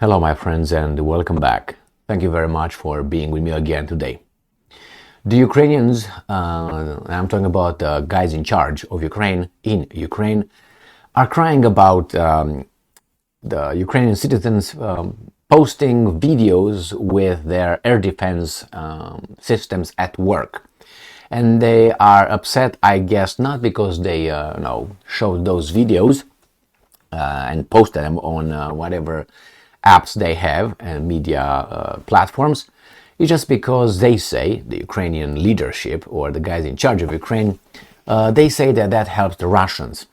Hello, my friends, and welcome back. Thank you very much for being with me again today. The Ukrainians, I'm talking about the guys in charge of Ukraine in Ukraine, are crying about the Ukrainian citizens posting videos with their air defense systems at work. And they are upset, I guess, not because they showed those videos and posted them on whatever apps they have and media platforms. It's just because they say, the Ukrainian leadership or the guys in charge of Ukraine, they say that helps the Russians.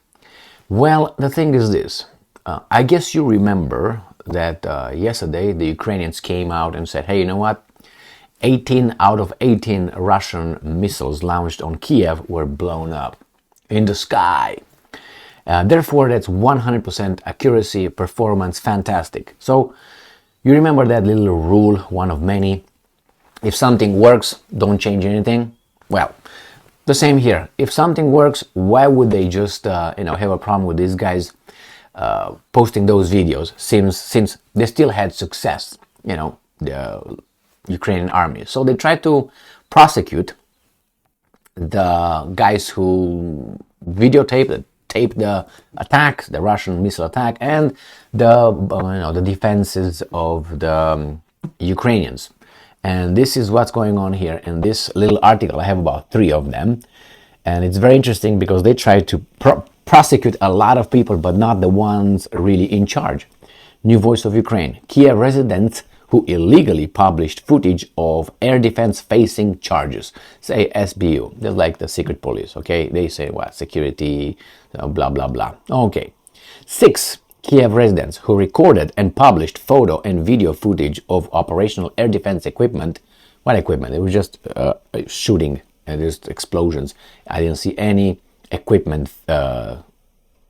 Well, the thing is this. I guess you remember that yesterday the Ukrainians came out and said, hey, you know what? 18 out of 18 Russian missiles launched on Kyiv were blown up in the sky. Therefore, that's 100% accuracy, performance, fantastic. So, you remember that little rule, one of many. If something works, don't change anything. Well, the same here. If something works, why would they just have a problem with these guys posting those videos? Since they still had success, the Ukrainian army. So they tried to prosecute the guys who videotaped the attack, the Russian missile attack, and the defenses of the Ukrainians. And this is what's going on here in this little article. I have about 3 of them, and it's very interesting because they try to prosecute a lot of people, but not the ones really in charge. New Voice of Ukraine: Kyiv residents who illegally published footage of air defense facing charges, say SBU. They're like the secret police, okay? They say what? Security, blah, blah, blah. Okay. 6 Kyiv residents who recorded and published photo and video footage of operational air defense equipment. What equipment? It was just shooting and just explosions. I didn't see any equipment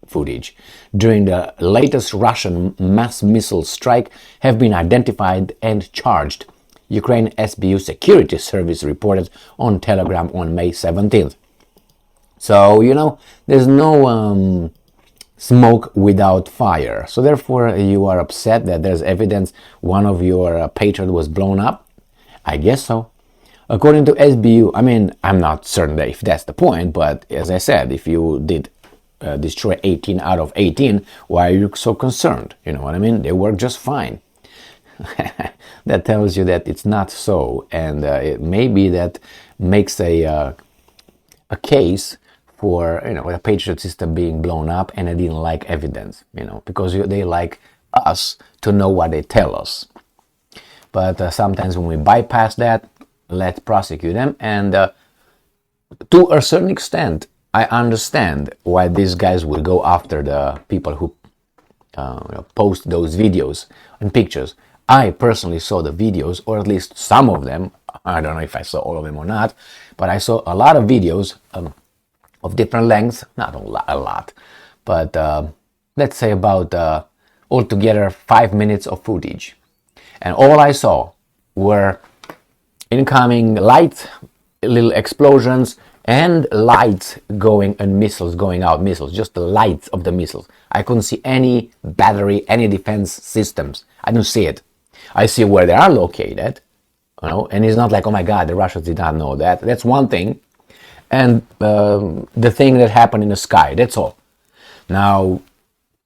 footage during the latest Russian mass missile strike have been identified and charged, Ukraine SBU Security Service reported on Telegram on May 17th. So, there's no smoke without fire. So therefore, you are upset that there's evidence one of your Patriot was blown up? I guess so. According to SBU, I'm not certain if that's the point, but as I said, if you did destroy 18 out of 18, why are you so concerned? You know what I mean? They work just fine. That tells you that it's not so, and maybe that makes a case for a Patriot system being blown up, and they didn't like evidence, because they like us to know what they tell us. But sometimes when we bypass that, let's prosecute them, and to a certain extent, I understand why these guys will go after the people who post those videos and pictures. I personally saw the videos, or at least some of them. I don't know if I saw all of them or not, but I saw a lot of videos of different lengths. Not a lot, but let's say about altogether 5 minutes of footage. And all I saw were incoming lights, little explosions, and lights going and missiles going out, just the lights of the missiles. I couldn't see any battery, any defense systems. I don't see it. I see where they are located, and it's not like, oh my God, the Russians did not know that. That's one thing. And the thing that happened in the sky, that's all. Now,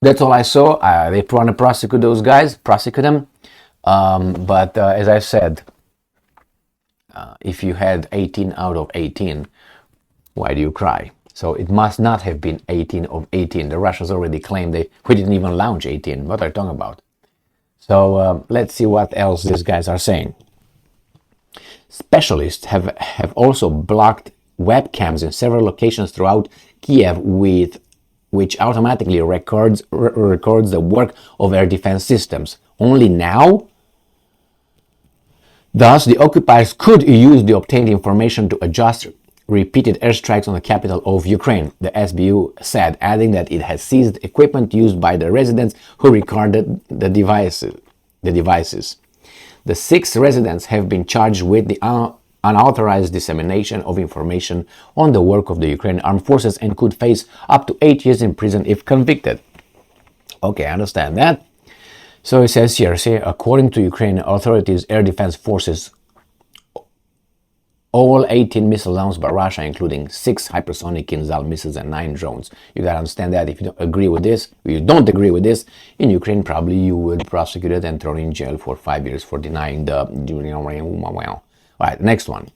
that's all I saw. They want to prosecute those guys, prosecute them. But as I said, if you had 18 out of 18, why do you cry? So it must not have been 18 of 18. The Russians already claimed we didn't even launch 18. What are you talking about? So let's see what else these guys are saying. Specialists have also blocked webcams in several locations throughout Kyiv, which automatically records the work of air defense systems. Only now? Thus, the occupiers could use the obtained information to adjust repeated airstrikes on the capital of Ukraine, the SBU said, adding that it has seized equipment used by the residents who recorded the devices. The 6 residents have been charged with the unauthorized dissemination of information on the work of the Ukrainian armed forces and could face up to 8 years in prison if convicted. Okay, I understand that. So it says here, see, according to Ukrainian authorities, air defense forces, all 18 missiles launched by Russia, including 6 hypersonic Kinzhal missiles and 9 drones. You gotta understand that if you don't agree with this, in Ukraine, probably you would be prosecuted and thrown in jail for 5 years for denying the... All right, next one.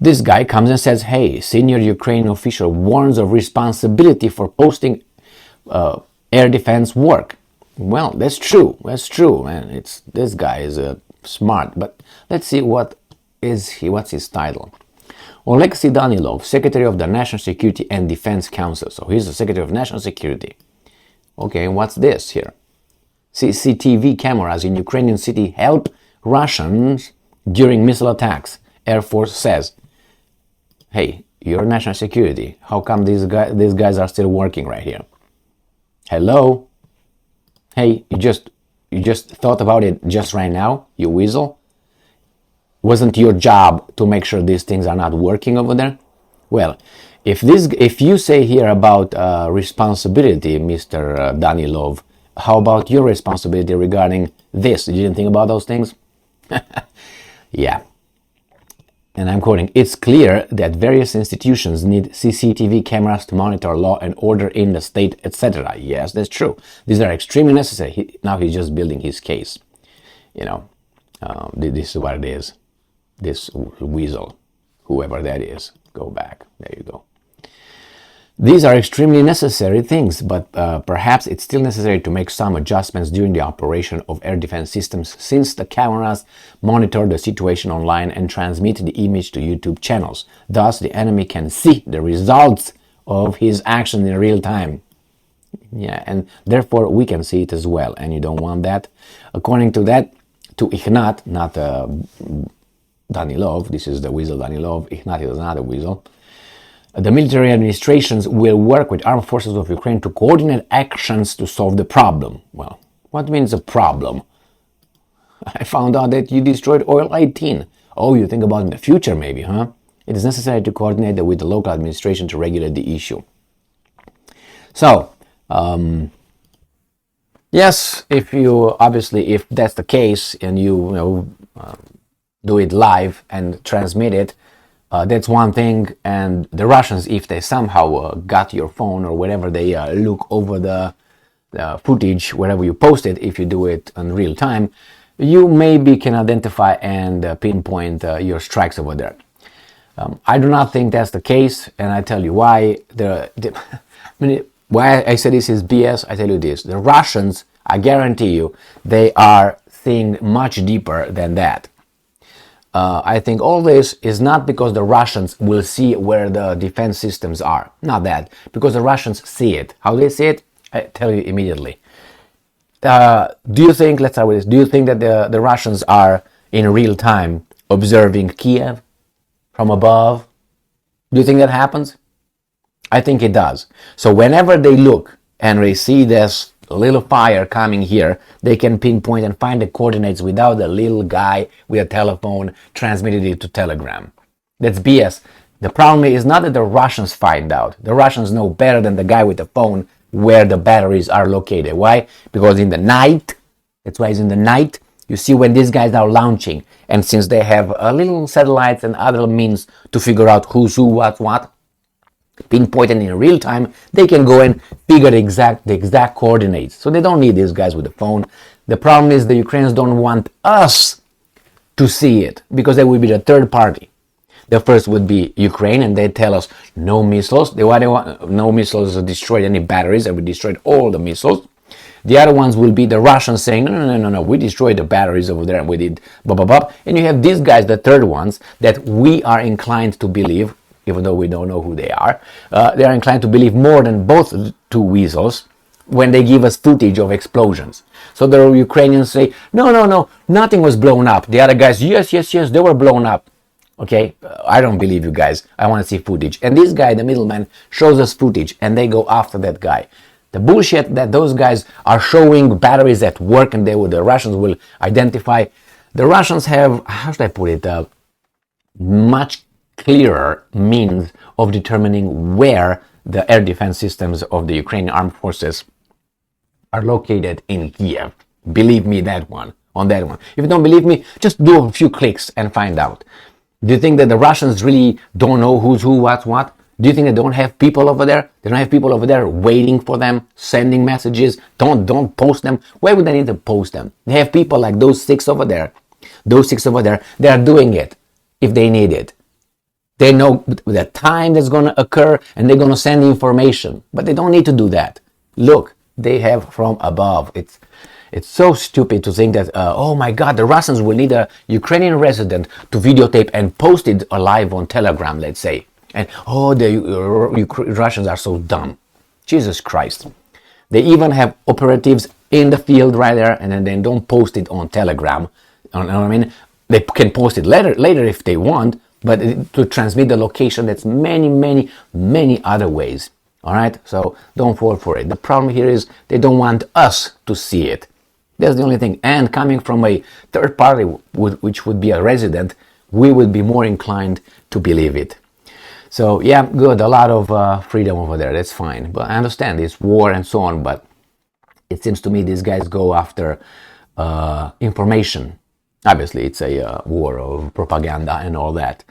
This guy comes and says, hey, senior Ukrainian official warns of responsibility for posting air defense work. Well, that's true, man. This guy is smart, but let's see what's his title. Alexei Danilov, Secretary of the National Security and Defense Council. So he's the Secretary of National Security. Okay, what's this here? CCTV cameras in Ukrainian city help Russians during missile attacks. Air Force says, hey, you're national security. How come these guys are still working right here? Hello? Hey, you just thought about it just right now, you weasel? Wasn't your job to make sure these things are not working over there? Well, if you say here about responsibility, Mr. Danilov, how about your responsibility regarding this? You didn't think about those things? Yeah. And I'm quoting, it's clear that various institutions need CCTV cameras to monitor law and order in the state, etc. Yes, that's true. These are extremely necessary. Now he's just building his case. You know, this is what it is. This weasel, whoever that is, go back. There you go. These are extremely necessary things, but perhaps it's still necessary to make some adjustments during the operation of air defense systems, since the cameras monitor the situation online and transmit the image to YouTube channels. Thus, the enemy can see the results of his action in real time. Yeah, and therefore we can see it as well, and you don't want that. According to that, to Ignat, not Danilov, this is the weasel Danilov, Ignat is another weasel. The military administrations will work with armed forces of Ukraine to coordinate actions to solve the problem. Well, what means a problem? I found out that you destroyed oil 18. Oh, you think about in the future maybe, huh? It is necessary to coordinate with the local administration to regulate the issue. So, yes, if that's the case and you do it live and transmit it, that's one thing, and the Russians, if they somehow got your phone or whatever, they look over the footage, wherever you post it, if you do it in real time, you maybe can identify and pinpoint your strikes over there. I do not think that's the case, and I tell you why. Why I say this is BS, I tell you this. The Russians, I guarantee you, they are seeing much deeper than that. I think all this is not because the Russians will see where the defense systems are. Not that. Because the Russians see it. How they see it? I tell you immediately. Do you think, let's start with this, do you think that the Russians are in real time observing Kyiv from above? Do you think that happens? I think it does. So whenever they look and they see this little fire coming here, they can pinpoint and find the coordinates without the little guy with a telephone transmitted it to Telegram. That's BS. The problem is not that the Russians find out. The Russians know better than the guy with the phone where the batteries are located. Why? Because in the night, that's why it's in the night, you see when these guys are launching, and since they have little satellites and other means to figure out who's who, what's what, pinpointed in real time, they can go and figure the exact coordinates. So they don't need these guys with the phone. The problem is the Ukrainians don't want us to see it, because they will be the third party. The first would be Ukraine, and they tell us no missiles. No missiles destroyed any batteries, and we destroyed all the missiles. The other ones will be the Russians saying, no, we destroyed the batteries over there and we did blah, blah, blah. And you have these guys, the third ones, that we are inclined to believe, even though we don't know who they are inclined to believe more than both two weasels when they give us footage of explosions. So the Ukrainians say, no, nothing was blown up. The other guys, yes, they were blown up. Okay, I don't believe you guys. I want to see footage. And this guy, the middleman, shows us footage, and they go after that guy. The bullshit that those guys are showing batteries at work, and the Russians will identify. The Russians have, how should I put it, much clearer means of determining where the air defense systems of the Ukrainian armed forces are located in Kyiv. Believe me on that one. If you don't believe me, just do a few clicks and find out. Do you think that the Russians really don't know who's who, what's what? Do you think they don't have people over there? They don't have people over there waiting for them, sending messages. Don't post them. Why would they need to post them? They have people like those six over there. Those six over there, they are doing it if they need it. They know the time that's going to occur and they're going to send information. But they don't need to do that. Look, they have from above. It's so stupid to think that, oh my God, the Russians will need a Ukrainian resident to videotape and post it live on Telegram, let's say. And, oh, the Russians are so dumb. Jesus Christ. They even have operatives in the field right there, and then they don't post it on Telegram. You know what I mean? They can post it later if they want, but to transmit the location, that's many other ways. All right? So don't fall for it. The problem here is they don't want us to see it. That's the only thing. And coming from a third party, which would be a resident, we would be more inclined to believe it. So yeah, good, a lot of freedom over there, that's fine. But I understand it's war and so on, but it seems to me these guys go after information. Obviously, it's a war of propaganda and all that.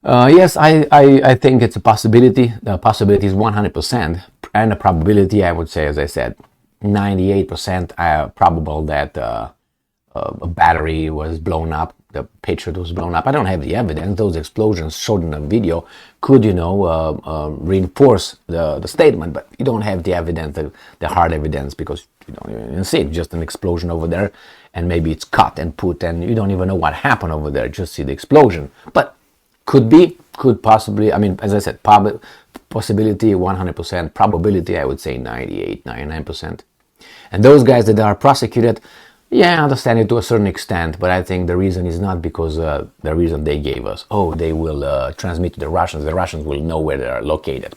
Yes, I think it's a possibility. The possibility is 100%, and the probability, I would say, as I said, 98% probable that a battery was blown up. The Patriot was blown up. I don't have the evidence. Those explosions showed in the video could, reinforce the statement, but you don't have the evidence, the hard evidence, because you don't even see it. Just an explosion over there, and maybe it's cut and put, and you don't even know what happened over there. Just see the explosion. But could be, could possibly. I mean, as I said, possibility 100%, probability I would say 98, 99%. And those guys that are prosecuted, yeah, I understand it to a certain extent, but I think the reason is not because the reason they gave us. Oh, they will transmit to the Russians. The Russians will know where they are located.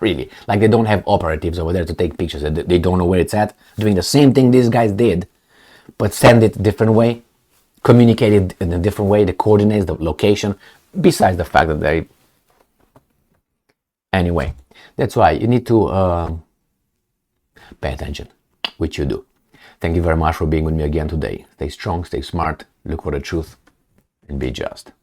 Really. Like they don't have operatives over there to take pictures. They don't know where it's at. Doing the same thing these guys did, but send it a different way. Communicate it in a different way. The coordinates, the location. Besides the fact that they... Anyway, that's why you need to pay attention, which you do. Thank you very much for being with me again today. Stay strong, stay smart, look for the truth, and be just.